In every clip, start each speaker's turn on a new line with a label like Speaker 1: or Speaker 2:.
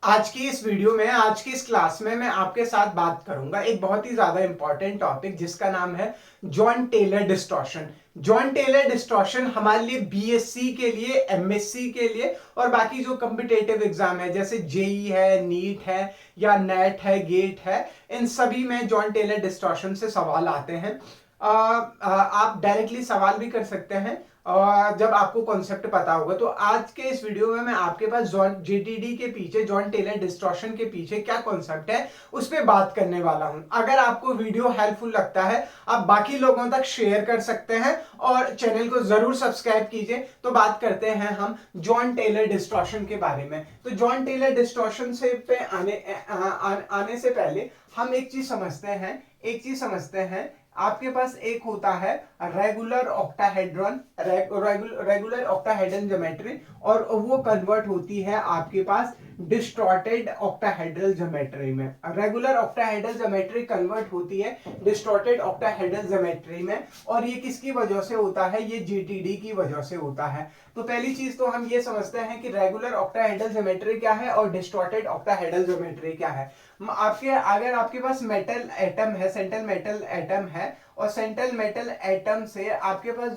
Speaker 1: आज की इस वीडियो में, आज की इस क्लास में मैं आपके साथ बात करूंगा एक बहुत ही ज्यादा इंपॉर्टेंट टॉपिक जिसका नाम है Jahn Teller distortion. Jahn Teller distortion हमारे लिए बीएससी के लिए, एमएससी के लिए और बाकी जो कॉम्पिटेटिव एग्जाम है जैसे जेई है, नीट है या नेट है, गेट है, इन सभी में जॉन टेलर डिस्टॉर्शन से सवाल आते हैं। आप डायरेक्टली सवाल भी कर सकते हैं और जब आपको कॉन्सेप्ट पता होगा। तो आज के इस वीडियो में मैं आपके पास जॉन जेटीडी के पीछे, जॉन टेलर डिस्टॉर्शन के पीछे क्या कॉन्सेप्ट है उस पर बात करने वाला हूं। अगर आपको वीडियो हेल्पफुल लगता है आप बाकी लोगों तक शेयर कर सकते हैं और चैनल को जरूर सब्सक्राइब कीजिए। तो बात करते हैं हम जॉन टेलर डिस्टॉर्शन के बारे में। तो जॉन टेलर डिस्टॉर्शन से पे आने से पहले हम एक चीज समझते हैं। आपके पास एक होता है regular octahedron, regular octahedron geometry, और वो कन्वर्ट होती है आपके पास डिस्टॉर्टेड ऑक्टाहेड्रल ज्योमेट्री में। रेगुलर ऑक्टाहेड्रल ज्योमेट्री कन्वर्ट होती है डिस्टॉर्टेड ऑक्टाहेड्रल ज्योमेट्री में, और ये किसकी वजह से होता है? ये जीटीडी की वजह से होता है। तो पहली चीज तो हम ये समझते हैं कि रेगुलर ऑक्टाहेड्रल ज्योमेट्री क्या है और डिस्टॉर्टेड ऑक्टाहेड्रल ज्योमेट्री क्या है। अगर आपके पास मेटल एटम है, सेंट्रल मेटल एटम है, और सेंट्रल मेटल एटम से आपके पास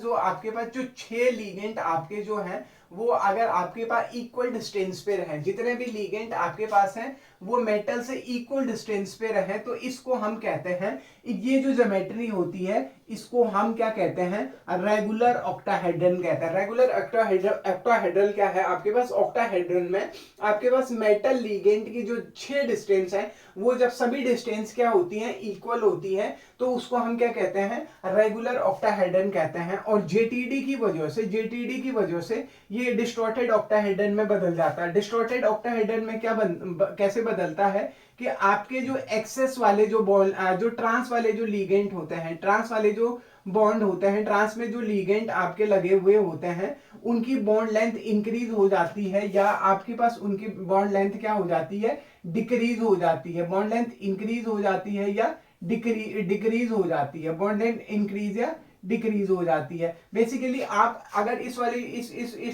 Speaker 1: जो 6 लीगेंट आपके जो हैं वो अगर आपके पास इक्वल डिस्टेंस पे रहे, जितने भी लीगेंट आपके पास हैं वो मेटल से इक्वल डिस्टेंस पे रहे, तो इसको हम कहते हैं, ये जो ज्योमेट्री होती है इसको हम क्या कहते हैं? रेगुलर ऑक्टाहेड्रन कहते हैं। रेगुलर ऑक्टाहेड्रल क्या है? आपके पास ऑक्टाहेड्रन में आपके पास मेटल लीगेंट की जो 6 डिस्टेंस है वो जब सभी डिस्टेंस क्या होती है? इक्वल होती है, तो उसको हम क्या कहते हैं? रेगुलर ऑक्टाहेड्रन कहते हैं। और जेटीडी की वजह से ये डिस्टॉर्टेड ऑक्टाहेड्रन में बदल जाता है। डिस्टॉर्टेड ऑक्टाहेड्रन में कैसे बदलता है कि आपके जो एक्सेस वाले जो ट्रांस वाले जो लीगेंट होते हैं, ट्रांस वाले जो बॉन्ड होते हैं, ट्रांस में जो लीगेंट आपके लगे हुए होते हैं उनकी बॉन्ड लेंथ इंक्रीज हो जाती है, या आपके पास उनकी बॉन्ड लेंथ क्या हो जाती है? डिक्रीज हो जाती है। बॉन्ड लेंथ इंक्रीज हो जाती है या डिक्रीज हो जाती है। बॉन्ड लेंथ इंक्रीज या डिक्रीज हो जाती है। बेसिकली आप अगर इस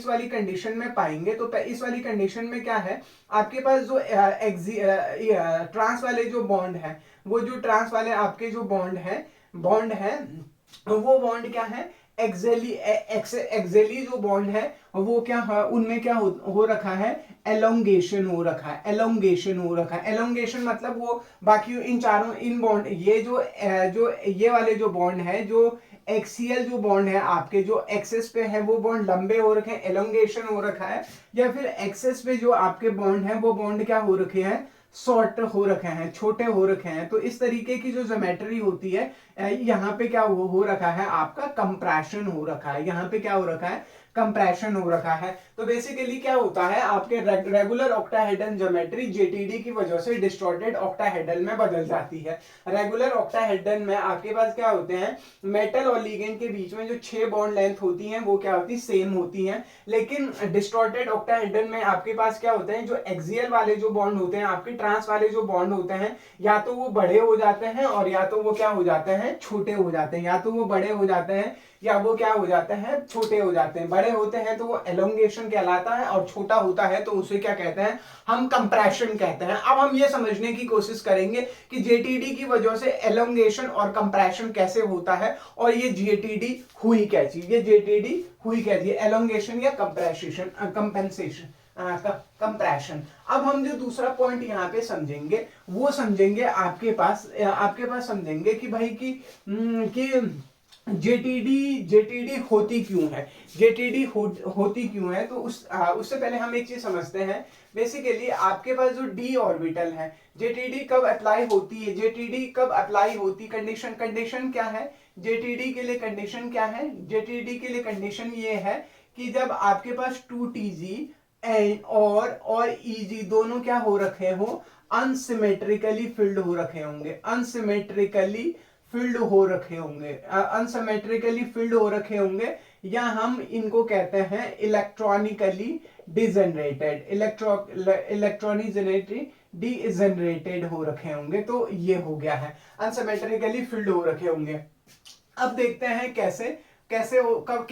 Speaker 1: वाली कंडीशन में पाएंगे, तो इस वाली कंडीशन में क्या है? आपके पास जो ट्रांस वाले जो बॉन्ड है, वो जो ट्रांस वाले आपके जो बॉन्ड है वो बॉन्ड क्या है? एक्सेली जो बॉन्ड है वो क्या है? उनमें क्या हो रखा है? एलोंगेशन हो रखा है। एलोंगेशन मतलब वो बाकी इन चारों इन बॉन्ड, जो ये वाले जो बॉन्ड है, जो एक्सियल जो बॉन्ड है आपके जो एक्सेस पे है वो बॉन्ड लंबे हो रखे हैं, एलोंगेशन हो रखा है, या फिर एक्सेस पे जो आपके बॉन्ड है वो बॉन्ड क्या हो रखे हैं? शॉर्ट हो रखे हैं, छोटे हो रखे हैं। तो इस तरीके की जो ज्योमेट्री होती है, यहाँ पे क्या हो रखा है? आपका कंप्रेशन हो रखा है। यहाँ पे क्या हो रखा है? कंप्रेशन हो रखा है। तो बेसिकली क्या होता है? आपके रेगुलर ऑक्टाहेड्रन ज्योमेट्री जेटीडी की वजह से डिस्टॉर्टेड ऑक्टाहेड्रल में बदल जाती है। रेगुलर ऑक्टाहेड्रन में आपके पास क्या होते हैं? मेटल और लिगेंड के बीच में जो 6 बॉन्ड लेंथ होती हैं वो क्या होती है? सेम होती हैं। लेकिन डिस्टॉर्टेड ऑक्टाहेड्रन में आपके पास क्या होते हैं? जो एक्सियल वाले जो बॉन्ड होते हैं, आपके ट्रांस वाले जो बॉन्ड होते हैं, या तो वो बड़े हो जाते हैं और या तो वो क्या हो जाते हैं? छोटे हो जाते हैं। या तो वो बड़े हो जाते हैं या वो क्या हो जाते हैं? छोटे हो जाते हैं। बड़े होते हैं तो वो एलोंगेशन कहलाता है, और छोटा होता है तो उसे क्या कहते हैं? हम कंप्रेशन कहते हैं। अब हम ये समझने की कोशिश करेंगे कि जेटीडी की वजह से एलोंगेशन और कंप्रेशन कैसे होता है, और ये जेटीडी हुई क्या चीज? एलोंगेशन या कंपेंसेशन, कंप्रेशन। अब हम जो दूसरा पॉइंट यहाँ पे समझेंगे वो समझेंगे आपके पास समझेंगे कि भाई कि जेटीडी होती क्यों है? होती क्यों है? तो उससे पहले हम एक चीज समझते हैं। बेसिकली आपके पास जो डी ऑर्बिटल है, जेटीडी कब अप्लाई होती? कंडीशन क्या है? जेटीडी के लिए कंडीशन क्या है? जेटीडी के लिए कंडीशन ये है कि जब आपके पास 2TG एंड और ईजी दोनों क्या हो रखे हो? अनसिमेट्रिकली फिल्ड हो रखे होंगे। अनसिमेट्रिकली फिल्ड हो रखे होंगे, या हम इनको कहते हैं इलेक्ट्रॉनिकली डिजेनरेटेड हो रखे होंगे। तो ये हो गया है, अनसिमेट्रिकली फिल्ड हो रखे होंगे। अब देखते हैं कैसे हो, कब,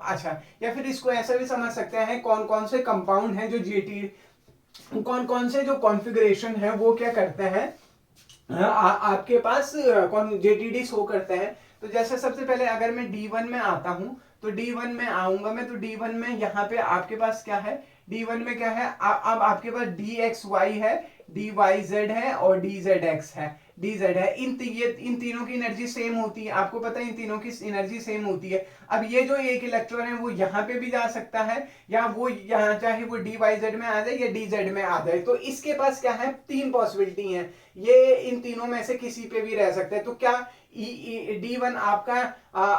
Speaker 1: अच्छा, या फिर इसको ऐसा भी समझ सकते हैं, कौन कौन से कंपाउंड हैं जो कौन कौन से जो कॉन्फ़िगरेशन है वो क्या करते हैं, आपके पास कौन जेटीडी शो करते हैं। तो जैसे सबसे पहले अगर मैं D1 में आता हूं, तो D1 में आऊंगा मैं, तो D1 में यहाँ पे आपके पास क्या है, D1 में क्या है, अब आपके पास DXY है, DYZ है और DZX है, DZ है। इन तीनों की एनर्जी सेम होती है, आपको पता है इन तीनों की एनर्जी सेम होती है। अब ये जो एक इलेक्ट्रॉन है वो यहाँ पे भी जा सकता है, या वो यहाँ चाहे वो DYZ में आ जाए या DZ में आ जाए। तो इसके पास क्या है, तीन पॉसिबिलिटी है, ये इन तीनों में से किसी पे भी रह सकता है। तो क्या D1 आपका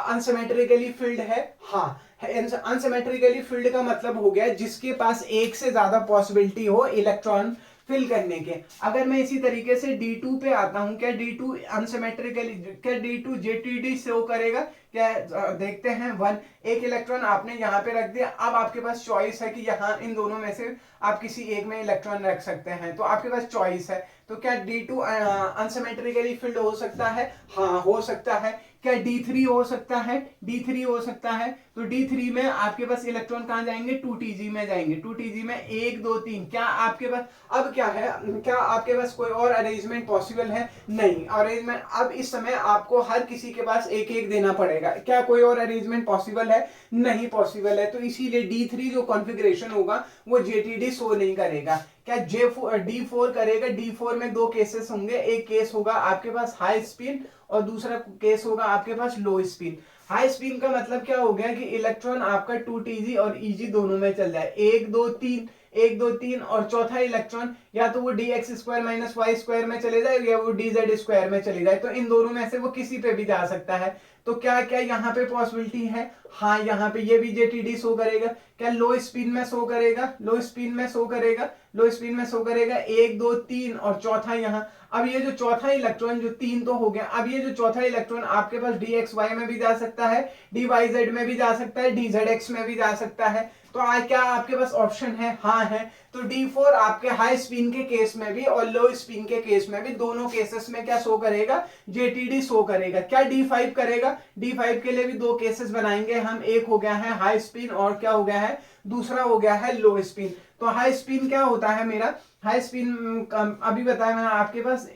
Speaker 1: अनसिमेट्रिकली फिल्ड है? हाँ, अनसिमेट्रिकली फील्ड का मतलब हो गया जिसके पास एक से ज्यादा पॉसिबिलिटी हो इलेक्ट्रॉन फिल करने के। अगर मैं इसी तरीके से D2 पे आता हूं, क्या D2 अनसिमेट्रिकली, क्या D2 जेटीडी शो करेगा? क्या देखते हैं, वन, एक इलेक्ट्रॉन आपने यहाँ पे रख दिया, अब आपके पास चॉइस है कि यहाँ इन दोनों में से आप किसी एक में इलेक्ट्रॉन रख सकते हैं, तो आपके पास चॉइस है। तो क्या D2 अनसिमेट्रिकली फिल्ड हो सकता है? हाँ, हो सकता है। क्या D3 हो सकता है? D3 हो सकता है। तो D3 में आपके पास इलेक्ट्रॉन कहां जाएंगे? 2TG में जाएंगे। 2TG में 1 2 3, क्या आपके पास अब क्या है, क्या आपके पास कोई और अरेंजमेंट पॉसिबल है? नहीं, अरेंजमेंट अब इस समय आपको हर किसी के पास एक एक देना पड़ेगा। क्या कोई और अरेंजमेंट पॉसिबल है? नहीं पॉसिबल है। तो इसीलिए D3 जो कॉन्फ़िगरेशन होगा वो जेटीडी शो नहीं करेगा। क्या D4 करेगा? D4 में दो केसेस होंगे, एक केस होगा आपके पास हाई स्पिन और दूसरा केस होगा आपके पास लो स्पिन। हाई स्पिन का मतलब क्या हो गया कि इलेक्ट्रॉन आपका 2TG और EG दोनों में चल जाए, 1 2 3, 1 2 3, और चौथा इलेक्ट्रॉन या तो वो DX² माइनस Y² में चले जाए या वो DZ² में चले जाए। तो इन दोनों में से वो किसी पे भी जा सकता है। तो क्या क्या यहाँ पे पॉसिबिलिटी है? हाँ, यहाँ पे ये भी जेटीडी शो करेगा। क्या लो स्पिन में शो करेगा? लो स्पिन में शो करेगा, लो स्पिन में शो करेगा, 1 2 3 और चौथा यहाँ। अब ये जो चौथा इलेक्ट्रॉन, जो तीन तो हो गया, अब ये जो चौथा इलेक्ट्रॉन आपके पास DXY में भी जा सकता है, DYZ में भी जा सकता है, DZX में भी जा सकता है। तो आज क्या आपके पास ऑप्शन है? हाँ है। तो D4 आपके हाई स्पिन के केस में भी और लो स्पिन के केस में भी, दोनों केसेस में क्या शो करेगा? जेटीडी शो करेगा। क्या D5 करेगा? D5 के लिए भी दो केसेस बनाएंगे हम, एक हो गया है हाई स्पिन और क्या हो गया है, दूसरा हो गया है लो स्पिन। तो हाई स्पिन क्या होता है मेरा, हाई स्पिन अभी बताया मैंने आपके पास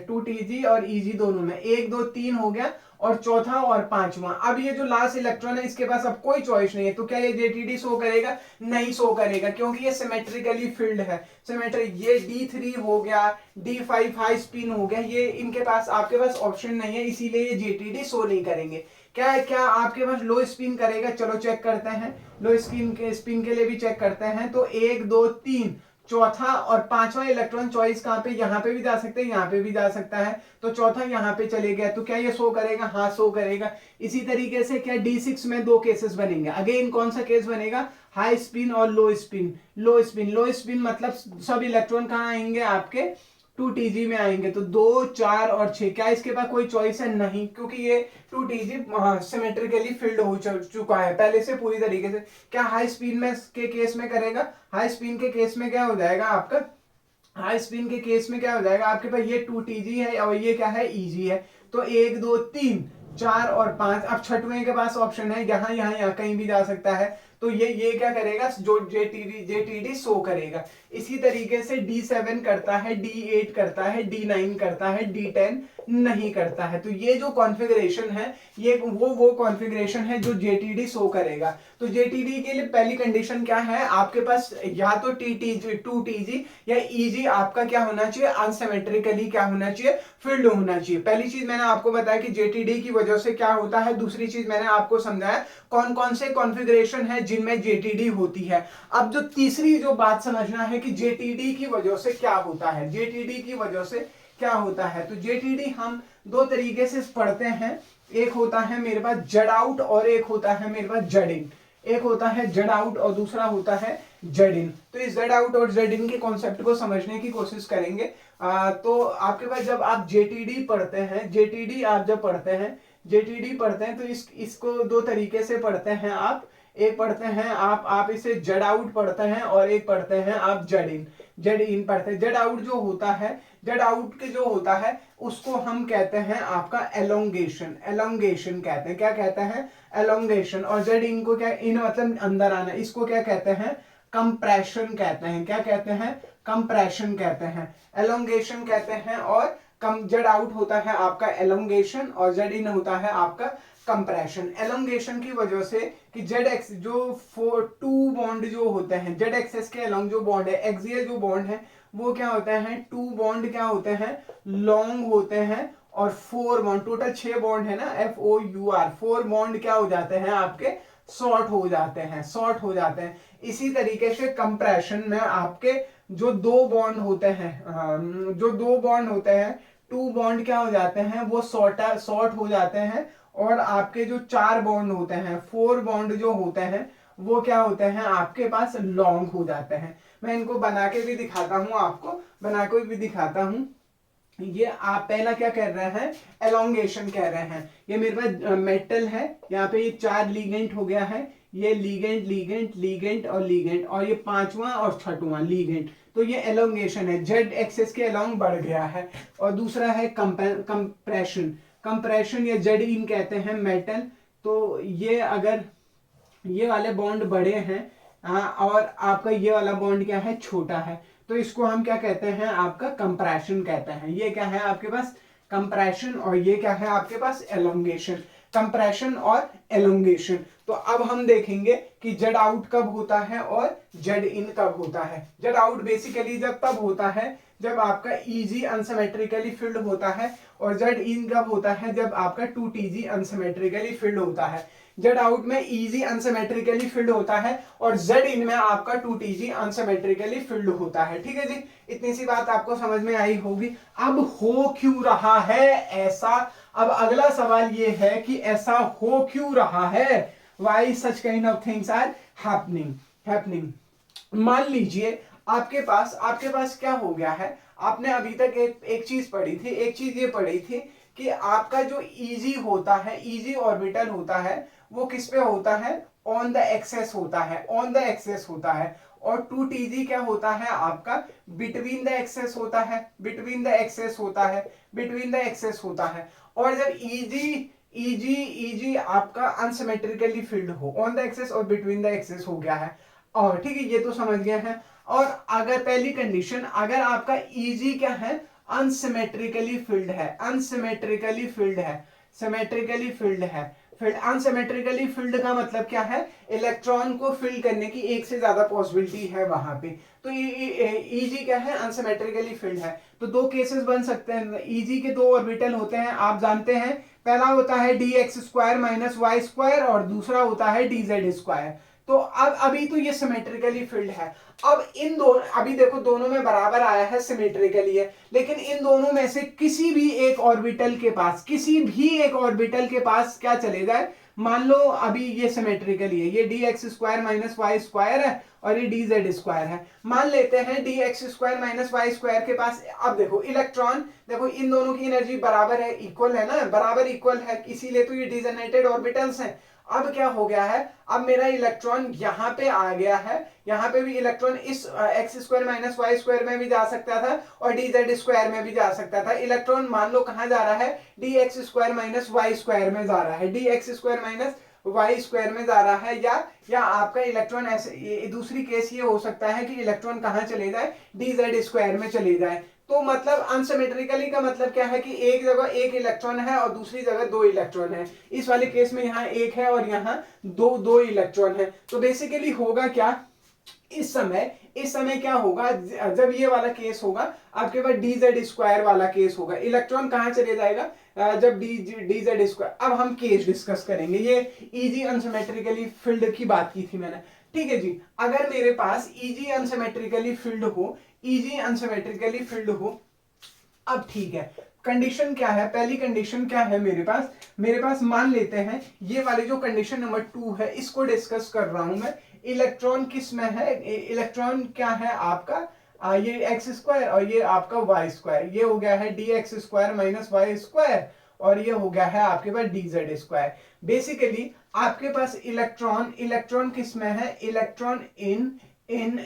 Speaker 1: 2TG और EG दोनों में, 1 2 3 हो गया और चौथा और पांचवा। अब ये जो लास्ट इलेक्ट्रॉन है इसके पास अब कोई चॉइस नहीं है, तो क्या ये जेटीडी शो करेगा? नहीं शो करेगा, क्योंकि ये सिमेट्रिकली फिल्ड है। सिमेट्रिक, ये D3 हो गया, D5 हाई स्पिन हो गया, ये इनके पास आपके पास ऑप्शन नहीं है, इसीलिए ये जेटीडी शो नहीं करेंगे। क्या क्या आपके पास लो स्पिन करेगा? चलो चेक करते हैं, लो स्पिन के लिए भी चेक करते हैं। तो 1 2 3, चौथा और पांचवा इलेक्ट्रॉन चॉइस कहां पे, यहां पे भी जा सकते हैं, यहां पे भी जा सकता है। तो चौथा यहां पे चले गया, तो क्या ये शो करेगा? हाँ शो करेगा। इसी तरीके से क्या D6 में दो केसेस बनेंगे, अगेन कौन सा केस बनेगा? हाई स्पिन और लो स्पिन। लो स्पिन मतलब सब इलेक्ट्रॉन कहां आएंगे आपके? 2TG में आएंगे। तो 2 4 और 6, क्या इसके पास कोई चॉइस है? नहीं, क्योंकि ये 2TG सिमेट्रिकली फिल्ड हो चुका है पहले से पूरी तरीके से। क्या हाई स्पीड में के केस में करेगा? हाई स्पीड के केस में क्या हो जाएगा आपका, हाई स्पिन के केस में क्या हो जाएगा आपके पास, ये 2TG है और ये क्या है, EG है। तो 1 2 3 4 और 5, अब छठवें के पास ऑप्शन है, यहाँ यहाँ यहाँ कहीं भी जा सकता है। तो ये क्या करेगा, जो जेटीडी शो करेगा। इसी तरीके से D7 करता है, D8 करता है, D9 करता है, D10 नहीं करता है। तो ये जो कॉन्फ़िगरेशन है, ये वो कॉन्फ़िगरेशन है जो जेटीडी शो करेगा। तो जेटीडी के लिए पहली कंडीशन क्या है, आपके पास या तो 2TG या EG आपका क्या होना चाहिए, अनसिमेट्रिकली क्या होना चाहिए, फील्ड होना चाहिए। पहली चीज मैंने आपको बताया कि जेटीडी की वजह से क्या होता है। दूसरी चीज मैंने आपको समझाया कौन कौन से कॉन्फ़िगरेशन है जिनमें जेटीडी होती है। अब जो तीसरी जो बात समझना है कि जेटीडी की वजह से क्या होता है, जेटीडी की वजह से क्या होता है। तो जेटीडी हम दो तरीके से पढ़ते हैं, एक होता है मेरे पास जेड आउट और एक होता है मेरे पास जेड इन। एक होता है जेड आउट और दूसरा होता है जेड इन। तो इस जेड आउट और जेड इन के कॉन्सेप्ट को समझने की कोशिश करेंगे। तो आपके पास जब आप जेटीडी पढ़ते हैं, जेटीडी आप जब पढ़ते हैं, जेटीडी पढ़ते हैं तो इसको दो तरीके से पढ़ते हैं आप। एक पढ़ते हैं आप इसे जेड आउट पढ़ते हैं और एक पढ़ते हैं आप जेड इन। जेड इन पढ़ते हैं। जेड आउट जो होता है, जेड आउट के जो होता है उसको हम कहते हैं आपका एलोंगेशन, एलोंगेशन कहते हैं। क्या कहते हैं? एलोंगेशन। और जेड इन को क्या, इन मतलब अंदर आना, इसको क्या कहते हैं, कंप्रेशन कहते हैं। क्या कहते हैं? कंप्रेशन कहते हैं, एलोंगेशन कहते हैं। और जेड आउट होता है आपका एलोंगेशन और जेड इन होता है आपका कंप्रेशन। एलोंगेशन की वजह से कि जेड एक्स जो टू बॉन्ड जो होते हैं जेड एक्सेस के अलोंग जो बॉन्ड है, एक्सियल जो बॉन्ड है, वो क्या होते हैं? टू बॉन्ड क्या होते हैं? लॉन्ग होते हैं। और फोर बॉन्ड, टोटल 6 बॉन्ड है ना, FOUR, 4 बॉन्ड क्या हो जाते हैं आपके? शॉर्ट हो जाते हैं, शॉर्ट हो जाते हैं। इसी तरीके से कंप्रेशन में आपके जो दो बॉन्ड होते हैं, जो दो बॉन्ड होते हैं, टू बॉन्ड क्या हो जाते हैं? वो शॉर्ट हो जाते हैं। और आपके जो 4 बॉन्ड होते हैं, 4 बॉन्ड जो होते हैं, वो क्या होते हैं? आपके पास लॉन्ग हो जाते हैं। मैं इनको बना के भी दिखाता हूं, आपको बना के भी दिखाता हूं। ये आप पहला क्या कर रहे हैं? एलोंगेशन कह रहे हैं। ये मेरे पास मेटल है, यहाँ पे ये 4 लीगेंट हो गया है, ये लीगेंट लीगेंट लीगेंट और लीगेंट, और ये 5वां और 6वां लीगेंट। तो ये एलोंगेशन है, जेड एक्सेस के अलोंग बढ़ गया है। और दूसरा है कंप्रेशन। कंप्रेशन या जेड इन कहते हैं मेटल। तो ये अगर ये वाले बॉन्ड बड़े हैं, और आपका ये वाला बॉन्ड क्या है? छोटा है, तो इसको हम क्या कहते हैं? आपका कंप्रेशन कहते हैं। ये क्या है आपके पास? कंप्रेशन। और ये क्या है आपके पास? एलोंगेशन। कंप्रेशन और एलोंगेशन। तो अब हम देखेंगे कि जेड आउट कब होता है और जेड इन कब होता है। जेड आउट बेसिकली जब तब होता है जब आपका ईजी अनसिमेट्रिकली फिल्ड होता है, और जेड इन कब होता है? जब आपका 2TG अनसिमेट्रिकली फिल्ड होता है। जेड आउट में इजी अनसिमेट्रिकली फिल्ड होता है और जेड इन में आपका 2TG अनसिमेट्रिकली फिल्ड होता है। ठीक है जी, इतनी सी बात आपको समझ में आई होगी। अब हो क्यों रहा है ऐसा? अब अगला सवाल ये है कि ऐसा हो क्यों रहा है? Why such kind of things are happening. मान लीजिए आपके पास क्या हो गया है? आपने अभी तक एक चीज पढ़ी थी, एक चीज ये पढ़ी थी कि आपका जो इजी होता है, इजी ऑर्बिटल होता है, वो किस पे होता है? ऑन द एक्सेस होता है, ऑन द एक्सेस होता है। और 2TG क्या होता है आपका? बिटवीन द एक्सेस होता है, बिटवीन द एक्सेस होता है, बिटवीन द एक्सेस होता है। और जब ईजी आपका अनसिमेट्रिकली फील्ड हो, ऑन द एक्सेस और बिटवीन द एक्सेस हो गया है। और ठीक है, ये तो समझ गए हैं। और अगर पहली कंडीशन, अगर आपका ईजी क्या है? अनसिमेट्रिकली फील्ड है, अनसिमेट्रिकली फील्ड है, सिमेट्रिकली फील्ड है। फील्ड अनसिमेट्रिकली फील्ड का मतलब क्या है? इलेक्ट्रॉन को फिल करने की एक से ज्यादा पॉसिबिलिटी है वहां पे। तो ईजी क्या है? अनसिमेट्रिकली फील्ड है। तो दो केसेस बन सकते हैं। ईजी के दो ऑर्बिटल होते हैं, आप जानते हैं। पहला होता है dx² - y² और दूसरा होता है dz²। तो अब अभी तो ये सिमेट्रिकली फील्ड है। अब इन दोनों, अभी देखो दोनों में बराबर आया है, सिमेट्रिकली है, लेकिन इन दोनों में से किसी भी एक ऑर्बिटल के पास, किसी भी एक ऑर्बिटल के पास क्या चले जाए? मान लो अभी ये सिमेट्रिकली है, ये dx² - y² है और ये dz² है। मान लेते हैं dx² - y² के पास, अब देखो इलेक्ट्रॉन, देखो इन दोनों की एनर्जी बराबर है, इक्वल है ना, बराबर इक्वल है, इसीलिए तो ये डिजोनेटेड ऑर्बिटल्स हैं। अब क्या हो गया है? अब मेरा इलेक्ट्रॉन यहां पे आ गया है, यहां पे भी इलेक्ट्रॉन इस x² - y² में भी जा सकता था और dz² में भी जा सकता था। इलेक्ट्रॉन मान लो कहां जा रहा है? dx² - y² में जा रहा है, dx² - y² में जा रहा है। या आपका इलेक्ट्रॉन ऐसे, दूसरी केस ये हो सकता है कि इलेक्ट्रॉन कहां चले जाए? dz² में चले जाए। तो मतलब अनसिमेट्रिकली का मतलब क्या है कि एक जगह एक इलेक्ट्रॉन है और दूसरी जगह दो इलेक्ट्रॉन है। इस वाले केस में यहाँ एक है और यहाँ दो इलेक्ट्रॉन है। तो बेसिकली होगा क्या इस समय क्या होगा? जब ये वाला केस होगा, आपके पास dz² वाला केस होगा, इलेक्ट्रॉन कहां चले जाएगा? जब dz²। अब हम केस डिस्कस करेंगे, ये इजी अनसिमेट्रिकली फील्ड की बात की थी मैंने। ठीक है जी, अगर मेरे पास इजी अनसिमेट्रिकली फील्ड हो, इजी अनसिमेट्रिकली फील्ड हो, अब ठीक है, कंडीशन क्या है? पहली कंडीशन क्या है मेरे पास मान लेते हैं ये वाली जो कंडीशन नंबर 2 है, इसको डिस्कस कर रहा हूं मैं। इलेक्ट्रॉन किस में है? इलेक्ट्रॉन क्या है आपका? ये x² और ये आपका y², ये हो गया है dx² - y² और ये हो गया है आपके पास dz²। बेसिकली आपके पास इलेक्ट्रॉन किस में है? Electron in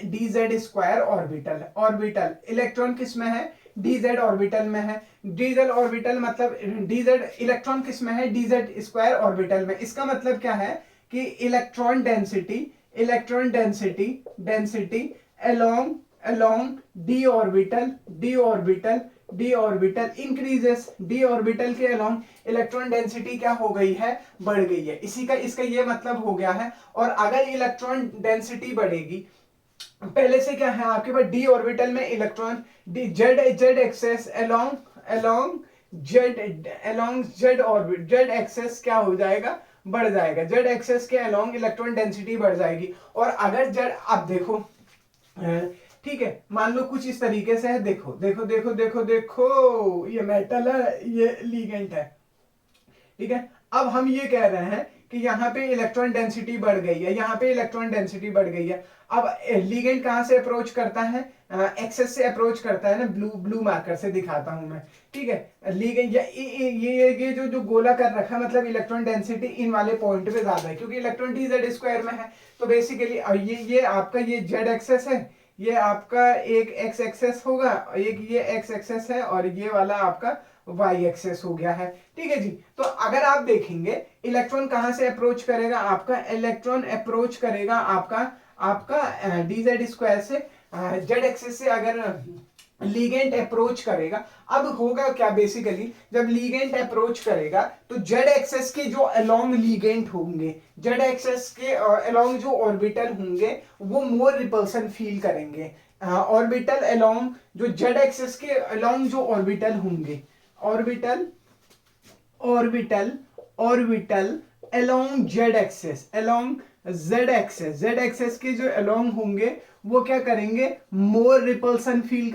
Speaker 1: dz² orbital electron किस में है? dz ऑर्बिटल में है। dz ऑर्बिटल मतलब dz इलेक्ट्रॉन किस में है? dz² ऑर्बिटल में। इसका मतलब क्या है कि electron electron density along d orbital increases, d orbital के along इलेक्ट्रॉन डेंसिटी क्या हो गई है, बढ़ गई है। इसी का इसका ये मतलब हो गया है। और अगर इलेक्ट्रॉन डेंसिटी बढ़ेगी, पहले से क्या है आपके पास डी ऑर्बिटल में electron z axis along z orbit, z axis क्या हो जाएगा, बढ़ जाएगा। जेड एक्सेस के along इलेक्ट्रॉन डेंसिटी बढ़ जाएगी। और अगर जेड, अब देखो ठीक है, मान लो कुछ इस तरीके से है, देखो देखो देखो देखो देखो, ये मेटल है, ये लीगेंट है, ठीक है। अब हम ये कह रहे हैं कि यहाँ पे इलेक्ट्रॉन डेंसिटी बढ़ गई है, यहाँ पे इलेक्ट्रॉन डेंसिटी बढ़ गई है। अब लीगेंड कहां से अप्रोच करता है, एक्सेस से अप्रोच करता है ना, ब्लू मार्कर से दिखाता हूं मैं, ठीक है। लीगेंड ये जो गोला कर रखा है, मतलब इलेक्ट्रॉन डेंसिटी इन वाले पॉइंट पे ज्यादा है, क्योंकि इलेक्ट्रॉन डी जेड स्क्वायर में है। तो बेसिकली ये आपका ये जेड एक्सेस है, ये आपका एक एक्स एक्सेस होगा, एक ये एक्स एक्सेस है, और ये वाला आपका वाई एक्सेस हो गया है, ठीक है जी। तो अगर आप देखेंगे इलेक्ट्रॉन कहां से अप्रोच करेगा, आपका इलेक्ट्रॉन अप्रोच करेगा आपका डी जेड स्क्वायर से, जेड एक्सेस से अगर लीगेंट अप्रोच करेगा। अब होगा क्या, बेसिकली जब लीगेंट अप्रोच करेगा तो जेड एक्सेस के जो अलोंग लीगेंट होंगे, जेड एक्सेस के अलोंग जो ऑर्बिटल होंगे, वो मोर रिपल्सन फील करेंगे। ऑर्बिटल अलोंग जो जेड एक्सेस के अलोंग जो ऑर्बिटल होंगे, orbital along z axis, along z axis के जो अलोंग होंगे, वो क्या करेंगे, मोर रिपल्सन फील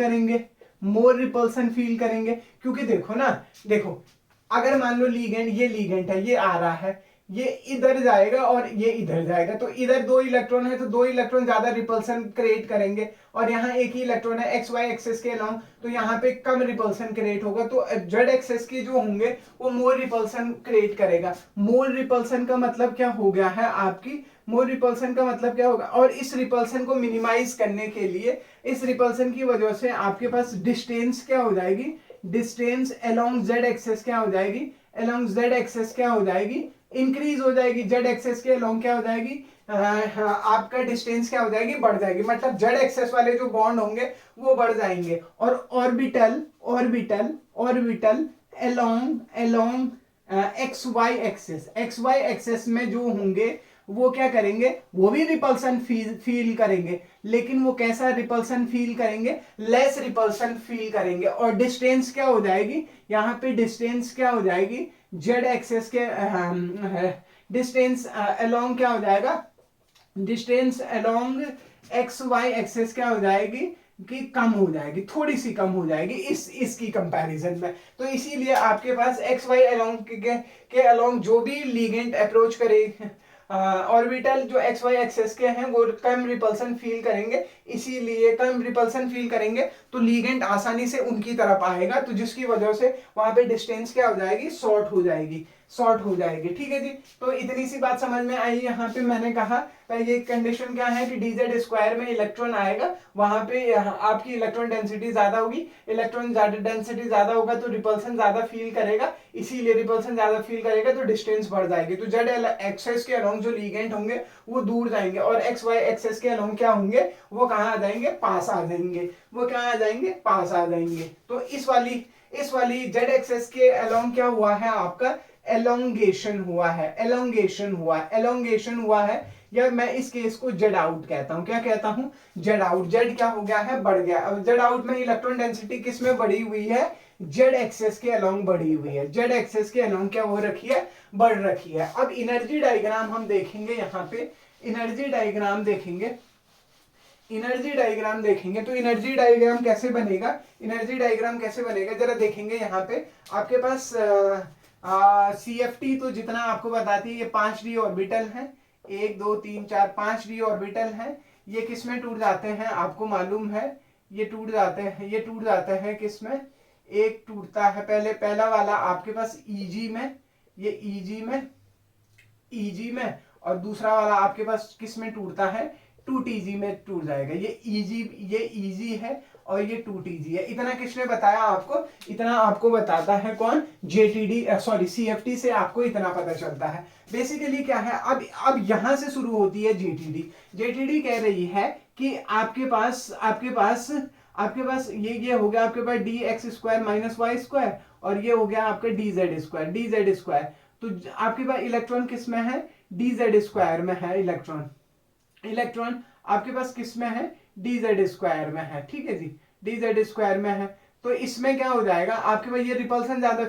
Speaker 1: करेंगे। क्योंकि देखो ना, देखो अगर मान लो ये लीगेंट है, ये आ रहा है, ये इधर जाएगा और ये इधर जाएगा, तो इधर दो इलेक्ट्रॉन है, तो दो इलेक्ट्रॉन ज्यादा रिपल्सन क्रिएट करेंगे, और यहाँ एक ही इलेक्ट्रॉन है एक्स वाई एक्सेस के अलोंग, तो यहाँ पे कम रिपल्सन क्रिएट होगा। तो जेड एक्सेस के जो होंगे वो मोर रिपल्सन क्रिएट करेगा। मोर रिपल्सन का मतलब क्या हो गया है आपकी, मोर रिपल्सन का मतलब क्या होगा, और इस रिपल्सन को मिनिमाइज करने के लिए, इस रिपल्सन की वजह से आपके पास डिस्टेंस क्या हो जाएगी, डिस्टेंस अलोंग जेड एक्सेस क्या हो जाएगी, अलोंग जेड एक्सेस क्या हो जाएगी, इंक्रीज हो जाएगी। जेड एक्सेस के अलोंग क्या हो जाएगी, आपका डिस्टेंस क्या हो जाएगी, बढ़ जाएगी। मतलब जेड एक्सेस वाले जो बॉन्ड होंगे वो बढ़ जाएंगे। और orbital along x y axis में जो होंगे वो क्या करेंगे, वो भी रिपल्सन फील करेंगे, लेकिन वो कैसा रिपल्सन फील करेंगे, लेस रिपल्सन फील करेंगे। और डिस्टेंस क्या हो जाएगी, यहाँ पे डिस्टेंस क्या हो जाएगी, जेड एक्सेस के डिस्टेंस अलोंग क्या हो जाएगा, distance along x y axis क्या हो जाएगी, कि कम हो जाएगी, थोड़ी सी कम हो जाएगी इसकी कंपैरिजन में। तो इसीलिए आपके पास एक्स वाई अलोंग के अलोंग जो भी लीगेंट अप्रोच करे, ऑर्बिटल जो एक्स वाई एक्सेस के हैं वो कम रिपल्सन फील करेंगे। इसीलिए कम रिपल्सन फील करेंगे तो लीगेंट आसानी से उनकी तरफ आएगा, तो जिसकी वजह से वहां पे डिस्टेंस क्या हो जाएगी, शॉर्ट हो जाएगी, ठीक है जी। तो इतनी सी बात समझ में आई। यहाँ पे मैंने कहा ये कंडीशन क्या है कि डीजेड स्क्वायर में इलेक्ट्रॉन आएगा, वहां पे आपकी इलेक्ट्रॉन डेंसिटी ज्यादा होगी, इलेक्ट्रॉन डेंसिटी ज्यादा होगा तो रिपल्सन ज्यादा फील करेगा, इसीलिए रिपल्सन ज्यादा फील करेगा तो डिस्टेंस बढ़ जाएगी। तो जेड एक्सेस के अलोंग जो लीगेंट होंगे वो दूर जाएंगे, और एक्स वाई एक्सेस के अलोंग क्या होंगे, वो कहाँ आ जाएंगे, पास आ जाएंगे, वो कहाँ आ जाएंगे, पास आ जाएंगे। तो इस वाली जेड एक्सेस के अलोंग क्या हुआ है, आपका एलोंगेशन हुआ है, या मैं इस केस को जेड आउट कहता हूं। क्या कहता हूं, जेड आउट। जेड क्या हो गया है, बढ़ गया। अब जेड आउट में इलेक्ट्रॉन डेंसिटी किस में बढ़ी हुई है, जेड एक्सेस के अलोंग बढ़ी हुई है, जेड एक्सेस के अलोंग क्या हो रखी है, बढ़ रखी है। अब एनर्जी डायग्राम हम देखेंगे, यहाँ पे एनर्जी डायग्राम देखेंगे, तो एनर्जी डायग्राम कैसे बनेगा, जरा देखेंगे। यहाँ पे आपके पास CFT तो जितना आपको बताती है, ये 5d ऑर्बिटल है, 1 2 3 4 5d ऑर्बिटल है। ये किस में टूट जाते हैं आपको मालूम है, ये टूट जाते हैं किस में, एक टूटता है पहला वाला आपके पास EG में, ये EG में, और दूसरा वाला आपके पास किस में टूटता है, 2 TG में टूट जाएगा। ये ईजी है और ये 2 TG है। इतना किसने बताया आपको? इतना आपको बताता है कौन? जेटीडी, सॉरी CFT से आपको इतना पता चलता है। बेसिकली क्या है, अब यहां से शुरू होती है जेटीडी। जेटीडी कह रही है कि आपके पास ये हो गया आपके पास dx² - y² और ये हो गया आपका dz²। तो आपके पास इलेक्ट्रॉन किस में है? dz² में है इलेक्ट्रॉन आपके पास किस में है? dz² में है। ठीक है जी, dz² में है। तो इसमें क्या हो जाएगा आपके पास? ये रिपल्सन ज्यादा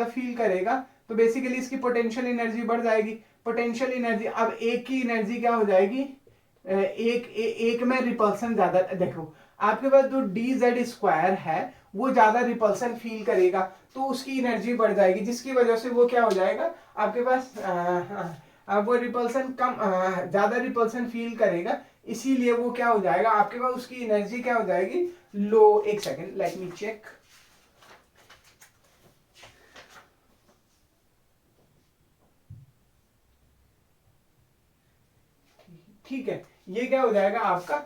Speaker 1: फील करेगा तो बेसिकली इसकी पोटेंशियल एनर्जी बढ़ जाएगी। पोटेंशियल एनर्जी, अब एक की एनर्जी क्या हो जाएगी? एक में रिपल्सन ज्यादा, देखो आपके पास जो dz² है वो ज्यादा रिपल्सन फील करेगा तो उसकी एनर्जी बढ़ जाएगी, जिसकी वजह से वो क्या हो जाएगा आपके पास? अब वो रिपल्सन ज्यादा रिपल्सन फील करेगा, इसीलिए वो क्या हो जाएगा आपके पास? उसकी एनर्जी क्या हो जाएगी? लो। एक सेकेंड, लेट मी चेक। ठीक है, ये क्या हो जाएगा आपका?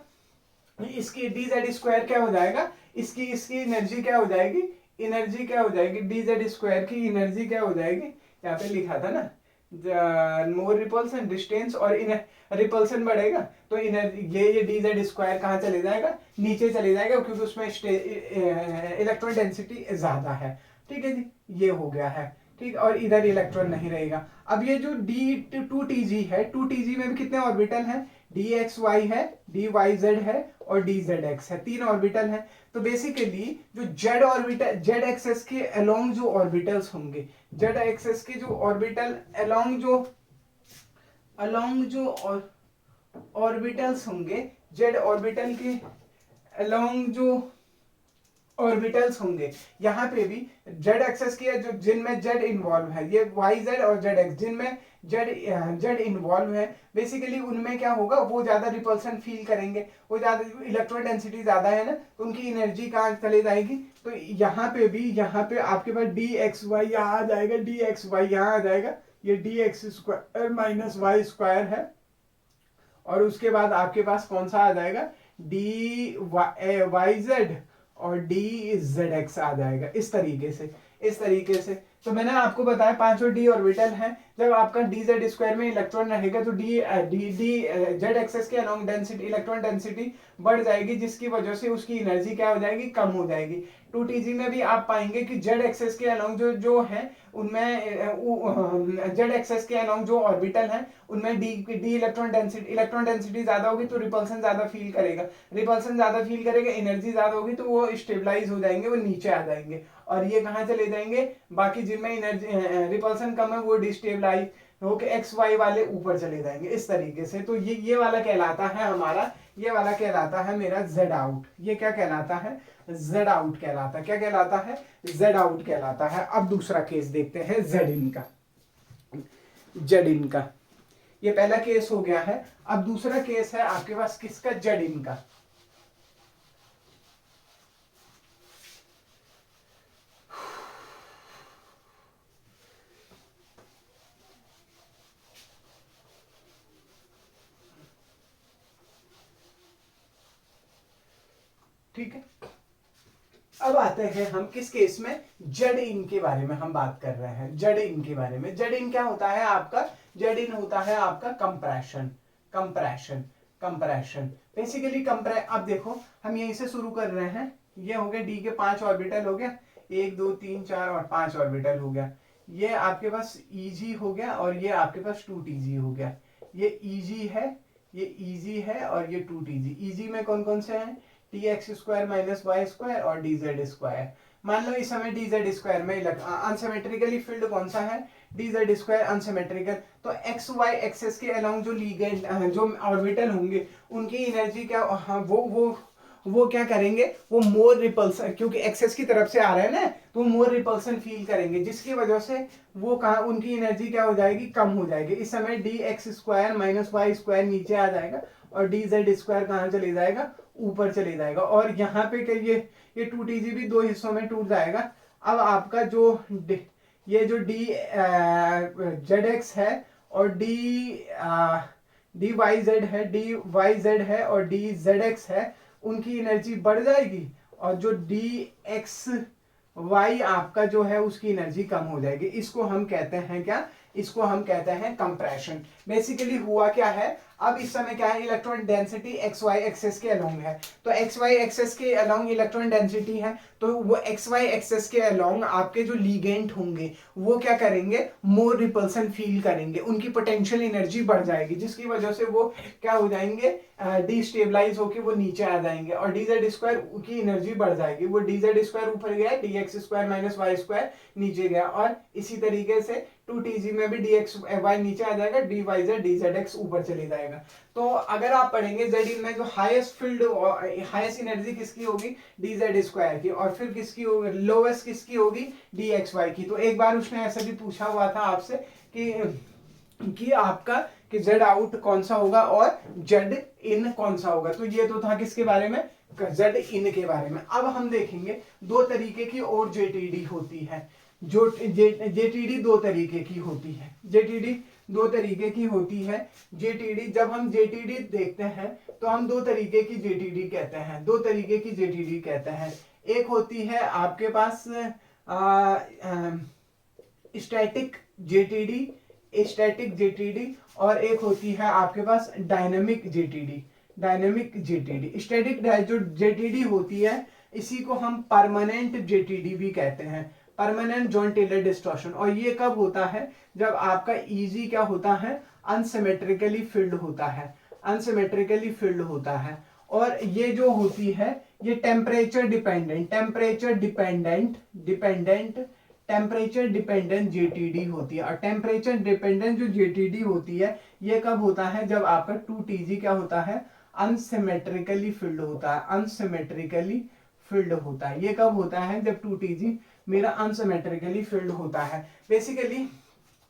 Speaker 1: इसकी dz² क्या हो जाएगा? इसकी एनर्जी क्या हो जाएगी? dz² की एनर्जी क्या हो जाएगी? यहाँ पे लिखा था ना, मोर रिपल्सन डिस्टेंस, और रिपल्सन बढ़ेगा तो ये dz² कहाँ चले जाएगा? नीचे चले जाएगा, क्योंकि उसमें इलेक्ट्रॉन डेंसिटी ज्यादा है। ठीक है जी, ये हो गया है। ठीक, और इधर इलेक्ट्रॉन नहीं रहेगा। अब ये जो d2TG है, 2TG में भी कितने ऑर्बिटल हैं? dxy है, dyz है और dzx है, 3 ऑर्बिटल है। तो बेसिकली जो z ऑर्बिटल, z एक्सेस के अलोंग जो ऑर्बिटल्स होंगे, z एक्सेस के जो ऑर्बिटल अलोंग जो ऑर्बिटल्स होंगे, z ऑर्बिटल के अलोंग जो ऑर्बिटल्स होंगे, यहाँ पे भी z एक्सेस की जो जिनमें z इन्वॉल्व है, ये yz और zx जिनमें z इन्वॉल्व है, बेसिकली उनमें क्या होगा? वो ज्यादा रिपल्सन फील करेंगे, वो ज्यादा इलेक्ट्रॉन डेंसिटी ज्यादा है ना, तो उनकी एनर्जी कहाँ चले जाएगी? तो यहाँ पे आपके पास dxy यहाँ आ जाएगा, dxy यहाँ आ जाएगा, ये dx² - y² है, और उसके बाद आपके पास कौन सा आ जाएगा? dyz और dzx आ जाएगा। इस तरीके से तो मैंने आपको बताया पांचों d ऑर्बिटल हैं। जब आपका dz² में इलेक्ट्रॉन रहेगा तो z एक्सेस के अलोंग डेंसिटी, इलेक्ट्रॉन डेंसिटी बढ़ जाएगी, जिसकी वजह से उसकी एनर्जी क्या हो जाएगी? कम हो जाएगी। 2TG में भी आप पाएंगे कि z एक्सेस के अलोंग जो है उनमें z एक्सेस के अलोंग जो ऑर्बिटल हैं उनमें d इलेक्ट्रॉन डेंसिटी ज्यादा होगी तो रिपल्सन ज्यादा फील करेगा, एनर्जी ज्यादा होगी तो वो स्टेबलाइज हो जाएंगे, वो नीचे आ जाएंगे, और ये कहाँ चले जाएंगे? बाकी जिनमें एनर्जी रिपल्सन कम है वो डिस्टेबलाइज होके एक्स वाई वाले ऊपर चले जाएंगे। इस तरीके से तो ये वाला कहलाता है हमारा, ये वाला कहलाता है मेरा Z आउट। ये क्या कहलाता है? Z आउट कहलाता है। क्या कहलाता है? Z आउट कहलाता है। अब दूसरा केस देखते हैं Z इन का। Z इन का ये पहला केस हो गया है। अब दूसरा केस है आपके पास किसका? Z इन का। ठीक है, अब आते हैं हम किस केस में? जेड इन के बारे में हम बात कर रहे हैं। जेड इन के बारे में, जेड इन क्या होता है आपका? जेड इन होता है आपका कंप्रेशन बेसिकली अब देखो हम यहीं से शुरू कर रहे हैं। ये हो गए डी के 5 ऑर्बिटल हो गया, 1 2 3 4 और 5 ऑर्बिटल हो गया। ये आपके पास ईजी हो गया और ये आपके पास 2TG हो गया। ये ईजी है, ये ईजी है और ये 2TG। ईजी में कौन कौन से हैं? dx² - y² और dz²। मान लो इस समय dz² में अनसिमेट्रिकली फील्ड कौन सा है? dz² unsymmetrical. तो एक्स वाई एक्सेस के अलोंग जो लीगेंड जो ऑर्बिटल होंगे उनकी एनर्जी क्या? वो क्या करेंगे? वो मोर रिपल्सन, क्योंकि एक्सेस की तरफ से आ रहे हैं ना, तो मोर रिपल्सन फील करेंगे, जिसकी वजह से वो कहा उनकी एनर्जी क्या हो जाएगी? कम हो जाएगी। इस समय dx² - y² नीचे आ जाएगा और dz² कहाँ चले जाएगा? ऊपर चले जाएगा। और यहाँ पे ये 2TG भी 2 हिस्सों में टूट जाएगा। अब आपका जो ये जो zx है और डी वाई जेड है, डी वाई जेड है और डी जेड एक्स है, उनकी एनर्जी बढ़ जाएगी, और जो डी एक्स वाई आपका जो है उसकी एनर्जी कम हो जाएगी। इसको हम कहते हैं क्या, इसको हम कहते हैं कंप्रेशन। बेसिकली हुआ क्या है, अब इस समय क्या है, electron density x y axis के अलोंग है, तो एक्स वाई एक्सेस के अलोंग इलेक्ट्रॉन डेंसिटी है, तो वो एक्स वाई एक्सेस के अलोंग आपके जो लीगेंट होंगे वो क्या करेंगे, मोर रिपल्सन फील करेंगे, उनकी पोटेंशियल एनर्जी बढ़ जाएगी, जिसकी वजह से वो क्या हो जाएंगे, डिस्टेबलाइज होके वो नीचे आ जाएंगे, और डी जेड स्क्वायर की एनर्जी बढ़ जाएगी, वो डी जेड स्क्वायर ऊपर गया, d x square minus y square नीचे गया, और इसी तरीके से 2tg में भी डी एक्स वाई नीचे आ जाएगा, d y z d z x ऊपर चले जाएगा। तो अगर आप पढ़ेंगे जेड इन में जो हाईएस्ट फील्ड हाईएस्ट एनर्जी किसकी होगी, डी जेड स्क्वायर की, और फिर किसकी होगी, लोवेस्ट किसकी होगी, डी एक्स वाई की। तो एक बार उसने ऐसा भी पूछा हुआ था आपसे कि आपका कि जेड आउट कौन सा होगा और जेड इन कौन सा होगा। तो ये तो था किसके बारे में, जेड इन के बारे में। अब हम देखेंगे दो तरीके की और जेटीडी होती है, जो जेटीडी दो तरीके की होती है, जेटीडी दो तरीके की होती है। जेटीडी, जब हम जेटीडी देखते हैं तो हम दो तरीके की जेटीडी कहते हैं, दो तरीके की जेटीडी कहते हैं। एक होती है आपके पास स्टैटिक जेटीडी, स्टैटिक जेटीडी, और एक होती है आपके पास dynamic JTD, dynamic JTD. Static जो जेटीडी होती है इसी को हम परमानेंट जेटीडी भी कहते हैं, परमानेंट जॉइंट टेलर डिस्टॉर्शन। और ये कब होता है, जब आपका ईजी क्या होता है, अनसिमेट्रिकली फिल्ड होता है, अनसिमेट्रिकली फिल्ड होता है। और ये जो होती है ये temperature dependent, temperature dependent dependent temperature dependent JTD होती है। और टेम्परेचर डिपेंडेंट जो जेटीडी होती है ये कब होता है, जब आपका 2tg क्या होता है, अनसिमेट्रिकली फिल्ड होता है, अनसिमेट्रिकली फिल्ड होता है। ये कब होता है, जब 2tg मेरा अनसिमेट्रिकली फिल्ड होता है। बेसिकली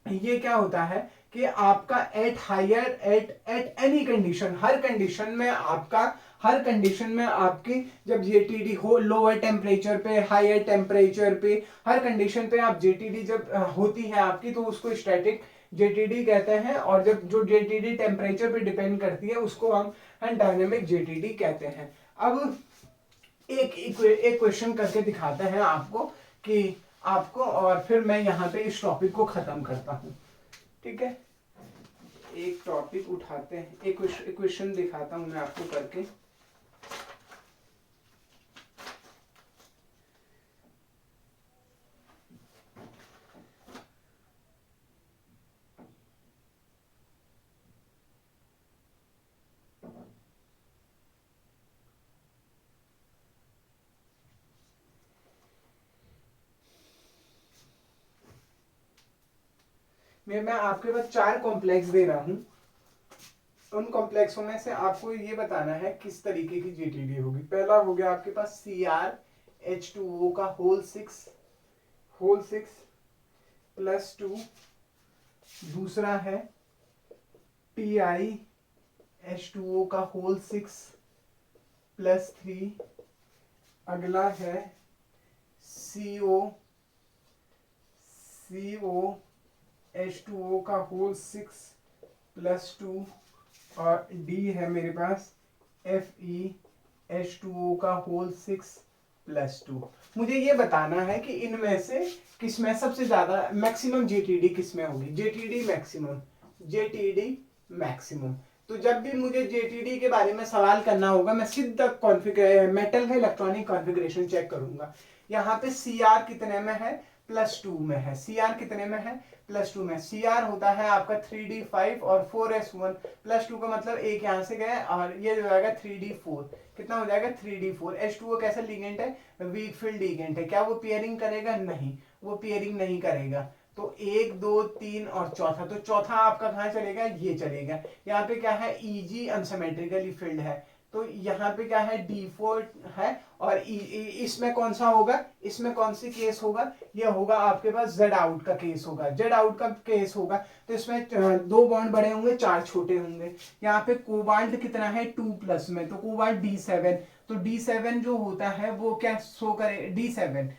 Speaker 1: ये क्या होता है कि आपका at higher at any condition, हर कंडीशन में आपका, हर कंडीशन में आपकी जब जेटीडी हो, लोअर टेम्परेचर पे, हायर टेम्परेचर पे, हर कंडीशन पे आप जेटीडी जब होती है आपकी तो उसको स्टैटिक जेटीडी कहते हैं। और जब जो जेटीडी टेम्परेचर पे डिपेंड करती है उसको हम डायनेमिक जेटीडी कहते हैं। अब एक क्वेश्चन करके दिखाते हैं आपको कि आपको, और फिर मैं यहाँ पे इस टॉपिक को खत्म करता हूँ, ठीक है। एक टॉपिक उठाते हैं, एक क्वेश्चन दिखाता हूँ मैं आपको करके। मैं आपके पास 4 कॉम्प्लेक्स दे रहा हूं, उन कॉम्प्लेक्सों में से आपको ये बताना है किस तरीके की जेटीडी होगी। पहला हो गया आपके पास CrH2O का होल 6 प्लस 2, दूसरा है PiH2O का होल 6 प्लस 3, अगला है COH2O का होल 6 प्लस 2, और D है मेरे पास FeH2O का होल 6 प्लस 2। मुझे ये बताना है कि इनमें से किसमें सबसे ज्यादा मैक्सिमम जेटीडी किसमें होगी, जेटीडी मैक्सिमम, जेटीडी मैक्सिमम। तो जब भी मुझे जेटीडी के बारे में सवाल करना होगा मैं सीधा मेटल का इलेक्ट्रॉनिक कॉन्फ़िगरेशन चेक करूंगा। यहाँ पे Cr कितने में है, +2 में है। Cr कितने में है, +2 में। Cr होता है आपका 3d5 और 4s1, +2 का मतलब एक यहां से गया और ये हो जाएगा 3d4, कितना हो जाएगा 3d4। H2O कैसा लिगेंड है, वीक फील्ड लिगेंड है। क्या वो पेयरिंग करेगा, नहीं, वो पेयरिंग नहीं करेगा। तो 1 2 3 और चौथा, तो चौथा आपका कहां चलेगा, ये चलेगा। यहाँ पे क्या है, Eg अनसिमेट्रिकली फील्ड है, तो यहाँ पे क्या है, D4 है। और इसमें कौन सा होगा, इसमें कौन सी केस होगा, ये होगा आपके पास Z आउट का केस होगा, Z आउट का केस होगा। तो इसमें 2 बॉन्ड बड़े होंगे, 4 छोटे होंगे। यहाँ पे कोबाल्ट कितना है, 2+ में, तो कोबाल्ट D7, तो D7 जो होता है वो क्या शो करे, D7,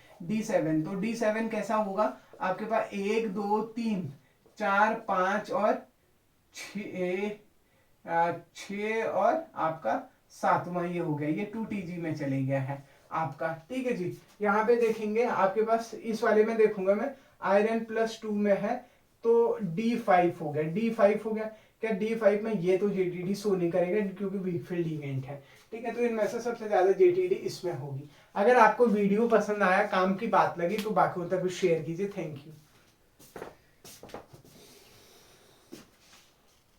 Speaker 1: तो D7 कैसा होगा आपके पास, 1 2 3 4 5 और 6 और आपका 7वां ये हो गया, ये 2 TG में चले गया है आपका। ठीक है जी। यहाँ पे देखेंगे आपके पास, इस वाले में देखूंगा मैं, आयरन +2 में है तो D5 हो गया, D5 हो गया। क्या D5 में ये तो JTD शो नहीं करेगा क्योंकि वीक फील्ड इवेंट है। ठीक है, तो इनमें से सबसे ज्यादा JTD इसमें होगी। अगर आपको वीडियो पसंद आया, काम की बात लगी, तो बाकी तक शेयर कीजिए। Thank you.